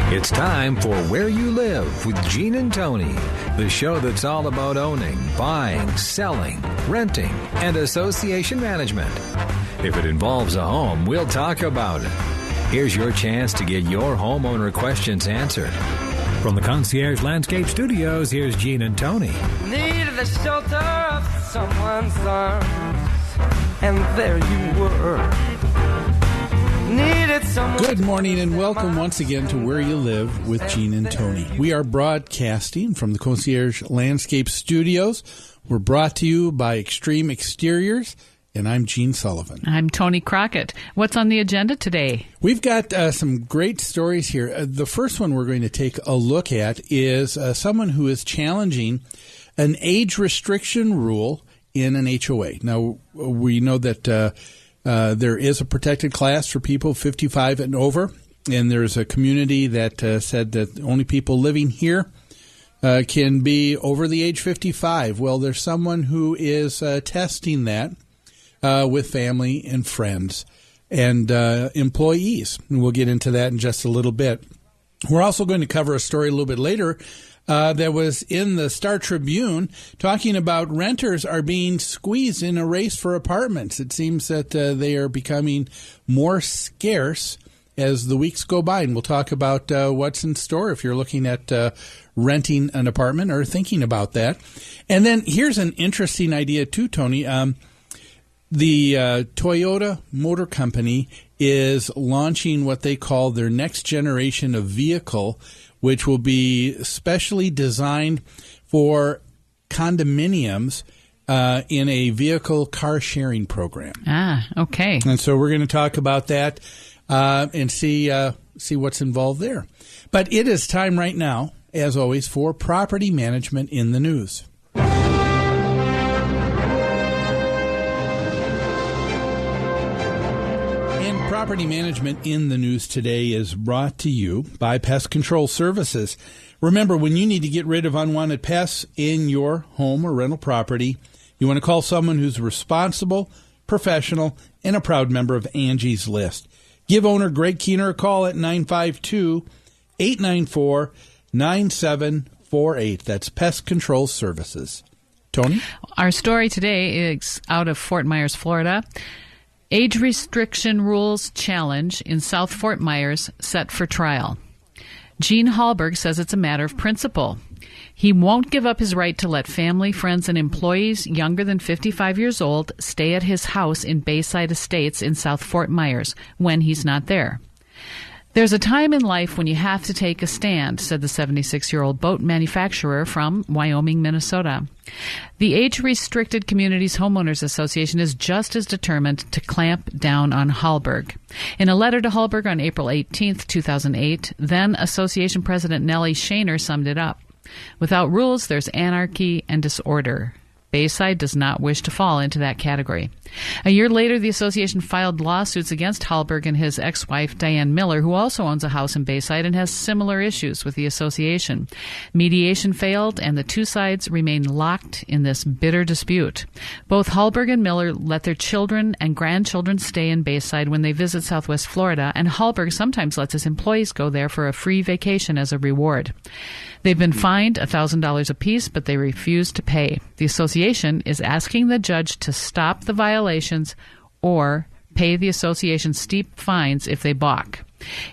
It's time for Where You Live with Gene and Tony, the show that's all about owning, buying, selling, renting, and association management. If it involves a home, we'll talk about it. Here's your chance to get your homeowner questions answered. From the Concierge Landscape Studios, here's Gene and Tony. Needed the shelter of someone's arms, and there you were. Needed someone. Good morning and welcome once again to Where You Live with Gene and Tony. We are broadcasting from the Concierge Landscape Studios. We're brought to you by Extreme Exteriors, and I'm Gene Sullivan. I'm Tony Crockett. What's on the agenda today? We've got some great stories here. The first one we're going to take a look at is someone who is challenging an age restriction rule in an HOA. Now, we know that there is a protected class for people 55 and over, and there's a community that said that only people living here can be over the age 55. Well, there's someone who is testing that with family and friends and employees. And we'll get into that in just a little bit. We're also going to cover a story a little bit later that was in the Star Tribune talking about renters are being squeezed in a race for apartments. It seems that they are becoming more scarce as the weeks go by. And we'll talk about what's in store if you're looking at renting an apartment or thinking about that. And then here's an interesting idea too, Tony. The Toyota Motor Company is launching what they call their next generation of vehicle, which will be specially designed for condominiums in a vehicle car sharing program. Ah, okay. And so we're going to talk about that and see what's involved there. But it is time right now, as always, for property management in the news. Property management in the news today is brought to you by Pest Control Services. Remember, when you need to get rid of unwanted pests in your home or rental property, you want to call someone who's responsible, professional, and a proud member of Angie's List. Give owner Greg Keener a call at 952-894-9748. That's Pest Control Services. Tony? Our story today is out of Fort Myers, Florida. Age restriction rules challenge in South Fort Myers set for trial. Gene Hallberg says it's a matter of principle. He won't give up his right to let family, friends, and employees younger than 55 years old stay at his house in Bayside Estates in South Fort Myers when he's not there. There's a time in life when you have to take a stand, said the 76-year-old boat manufacturer from Wyoming, Minnesota. The Age-Restricted Communities Homeowners Association is just as determined to clamp down on Hallberg. In a letter to Hallberg on April 18, 2008, then Association President Nellie Shaner summed it up. Without rules, there's anarchy and disorder. Bayside does not wish to fall into that category. A year later, the association filed lawsuits against Hallberg and his ex-wife, Diane Miller, who also owns a house in Bayside and has similar issues with the association. Mediation failed, and the two sides remain locked in this bitter dispute. Both Hallberg and Miller let their children and grandchildren stay in Bayside when they visit Southwest Florida, and Hallberg sometimes lets his employees go there for a free vacation as a reward. They've been fined $1,000 apiece, but they refuse to pay. The association is asking the judge to stop the violations or pay the association steep fines if they balk.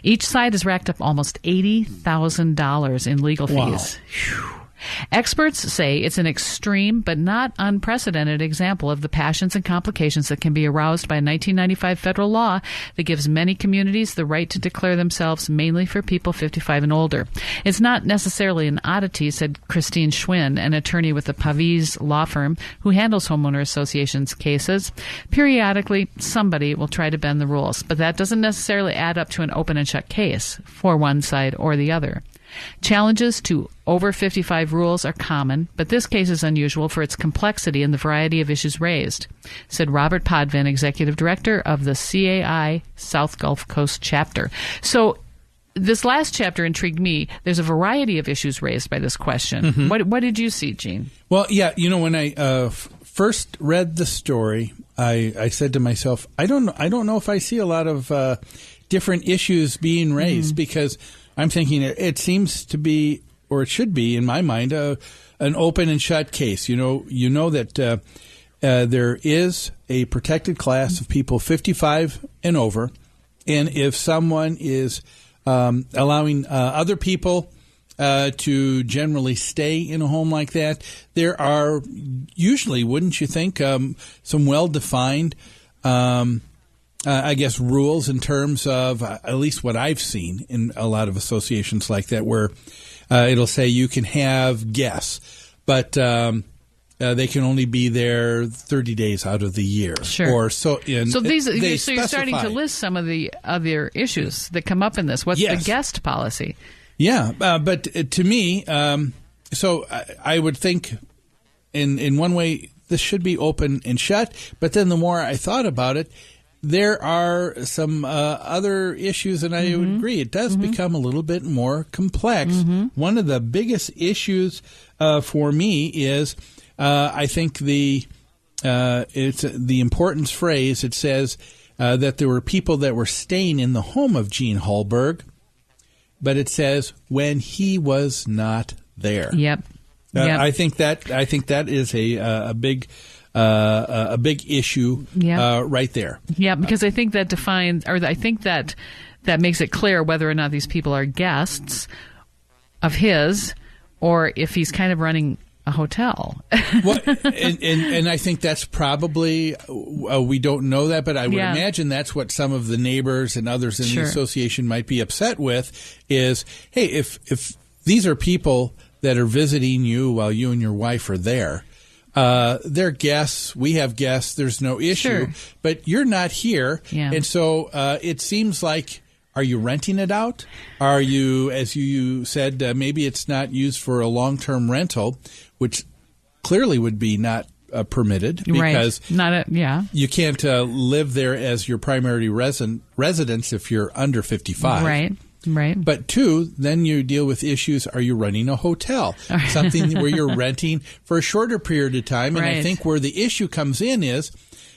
Each side has racked up almost $80,000 in legal fees. Wow. Experts say it's an extreme but not unprecedented example of the passions and complications that can be aroused by a 1995 federal law that gives many communities the right to declare themselves mainly for people 55 and older. It's not necessarily an oddity, said Christine Schwinn, an attorney with the Pavis law firm who handles homeowner associations cases. Periodically, somebody will try to bend the rules, but that doesn't necessarily add up to an open and shut case for one side or the other. Challenges to over 55 rules are common, but this case is unusual for its complexity and the variety of issues raised, said Robert Podvin, executive director of the CAI South Gulf Coast chapter. So this last chapter intrigued me. There's a variety of issues raised by this question. Mm-hmm. What did you see, Gene? Well, yeah, when I first read the story, I said to myself, I don't know if I see a lot of different issues being raised because I'm thinking it seems to be, or it should be, in my mind, an open and shut case. You know that there is a protected class of people 55 and over, and if someone is allowing other people to generally stay in a home like that, there are usually, wouldn't you think, some well-defined, I guess, rules in terms of at least what I've seen in a lot of associations like that, where it'll say you can have guests, but they can only be there 30 days out of the year. Sure. Or so. So you're starting to list some of the other issues that come up in this. What's the guest policy? Yeah, but to me, so I would think in one way this should be open and shut, but then the more I thought about it, there are some other issues, and I would agree, it does become a little bit more complex. One of the biggest issues for me is I think it's the importance phrase. It says that there were people that were staying in the home of Gene Hallberg, but it says when he was not there. Yep. I think that is a big issue right there. Yeah, because I think that defines, or I think that makes it clear whether or not these people are guests of his, or if he's kind of running a hotel. Well, and I think that's probably, we don't know that, but I would imagine that's what some of the neighbors and others in the association might be upset with is, hey, if these are people that are visiting you while you and your wife are there, they're guests, we have guests, there's no issue, but you're not here. Yeah. And so it seems like, are you renting it out? Are you, as you said, maybe it's not used for a long-term rental, which clearly would be not permitted because you can't live there as your primary residence if you're under 55. Right. But two, then you deal with issues. Are you running a hotel? Something where you're renting for a shorter period of time. And I think where the issue comes in is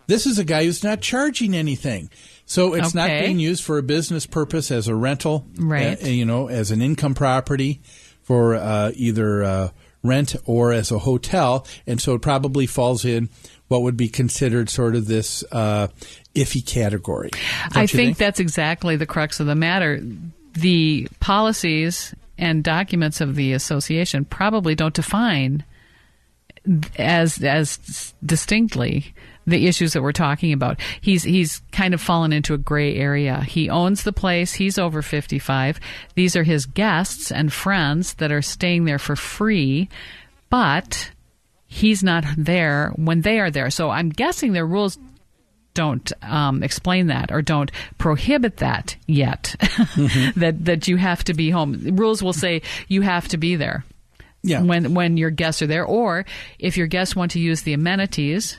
this is a guy who's not charging anything. So it's not being used for a business purpose as a rental, as an income property for either rent or as a hotel. And so it probably falls in what would be considered sort of this iffy category. I think that's exactly the crux of the matter. The policies and documents of the association probably don't define as distinctly the issues that we're talking about. He's kind of fallen into a gray area. He owns the place. He's over 55. These are his guests and friends that are staying there for free, but he's not there when they are there. So I'm guessing their rules don't explain that or don't prohibit that yet, that you have to be home. The rules will say you have to be there when your guests are there, or if your guests want to use the amenities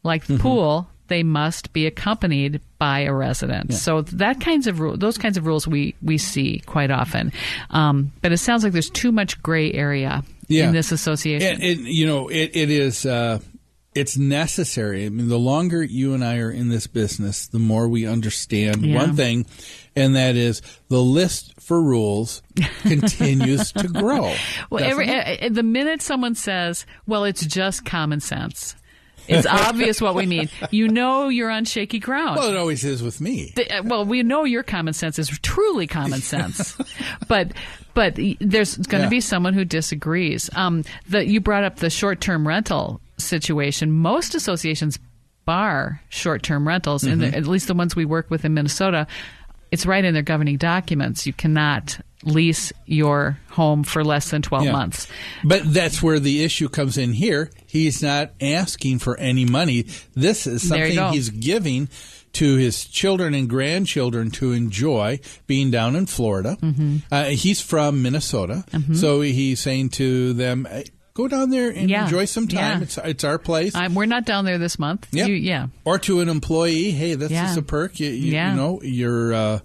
like the pool, they must be accompanied by a resident. Yeah. So those kinds of rules we see quite often. But it sounds like there's too much gray area in this association. It is. It's necessary. I mean, the longer you and I are in this business, the more we understand one thing, and that is the list for rules continues to grow. Well, the minute someone says, well, it's just common sense, it's obvious what we mean. You know you're on shaky ground. Well, it always is with me. We know your common sense is truly common sense. But there's going to be someone who disagrees. You brought up the short-term rental situation. Most associations bar short-term rentals, and at least the ones we work with in Minnesota, it's right in their governing documents. You cannot lease your home for less than 12 months. But that's where the issue comes in here. He's not asking for any money. This is something he's giving to his children and grandchildren to enjoy being down in Florida. He's from Minnesota, so he's saying to them, go down there and enjoy some time. Yeah. It's our place. We're not down there this month. Yeah. Or to an employee, hey, this is a perk. You know, you're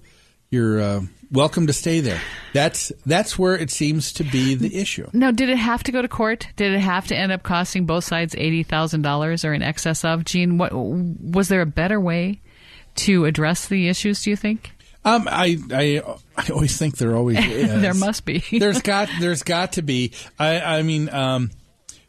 welcome to stay there. That's where it seems to be the issue. Now, did it have to go to court? Did it have to end up costing both sides $80,000 or in excess of? Gene, was there a better way to address the issues, do you think? I always think there always is. There must be. There's got to be. I mean,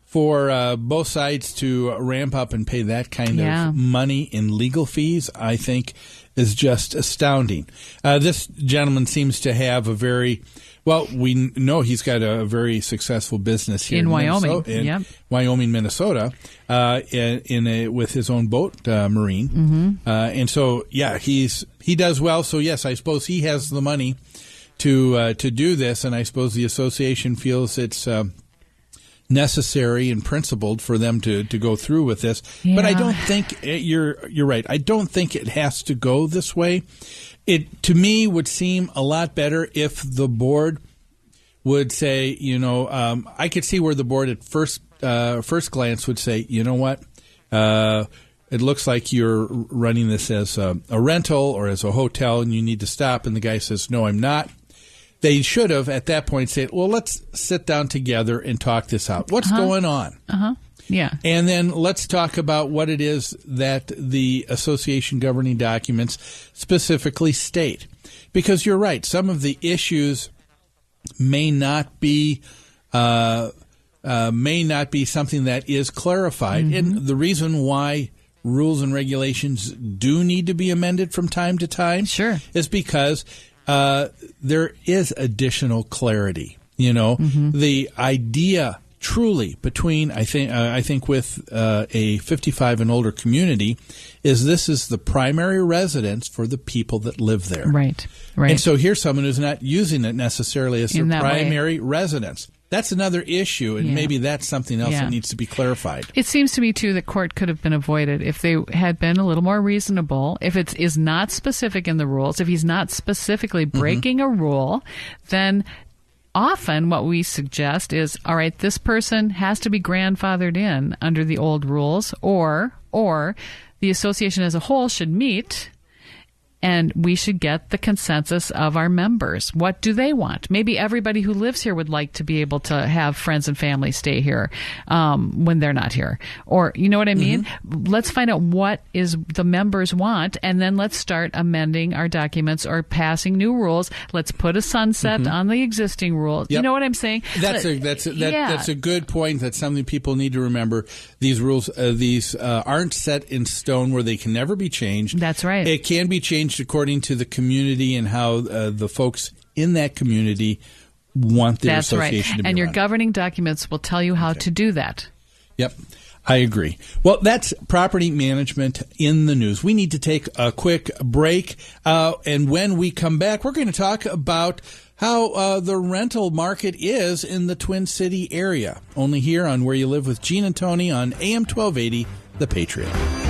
for both sides to ramp up and pay that kind of money in legal fees, I think is just astounding. This gentleman seems to have a very we know he's got a very successul business here in Wyoming, Wyoming, Minnesota, with his own boat marine, and so he does well. So yes, I suppose he has the money to do this, and I suppose the association feels it's necessary and principled for them to go through with this. Yeah. But I don't think you're right. I don't think it has to go this way. It, to me, would seem a lot better if the board would say, I could see where the board at first glance would say, you know what, it looks like you're running this as a rental or as a hotel and you need to stop. And the guy says, no, I'm not. They should have, at that point, said, well, let's sit down together and talk this out. What's going on? Yeah. And then let's talk about what it is that the association governing documents specifically state. Because you're right, some of the issues may not be something that is clarified. And the reason why rules and regulations do need to be amended from time to time is because there is additional clarity. The idea truly between I think with a 55 and older community is this is the primary residence for the people that live there. Right. And so here's someone who's not using it necessarily as their primary residence. That's another issue, and maybe that's something else that needs to be clarified. It seems to me, too, that court could have been avoided if they had been a little more reasonable. If it is not specific in the rules, if he's not specifically breaking a rule, then often what we suggest is, all right, this person has to be grandfathered in under the old rules, or the association as a whole should meet and we should get the consensus of our members. What do they want? Maybe everybody who lives here would like to be able to have friends and family stay here when they're not here. Or, you know what I mean? Let's find out what is the members want, and then let's start amending our documents or passing new rules. Let's put a sunset on the existing rules. Yep. You know what I'm saying? That's a good point. That's something people need to remember. These rules, aren't set in stone where they can never be changed. That's right. It can be changed according to the community and how the folks in that community want their association to be and your run. Governing documents will tell you how to do that. Yep, I agree. Well, that's property management in the news. We need to take a quick break, and when we come back, we're going to talk about how the rental market is in the Twin City area. Only here on Where You Live with Gene and Tony on AM 1280, The Patriot.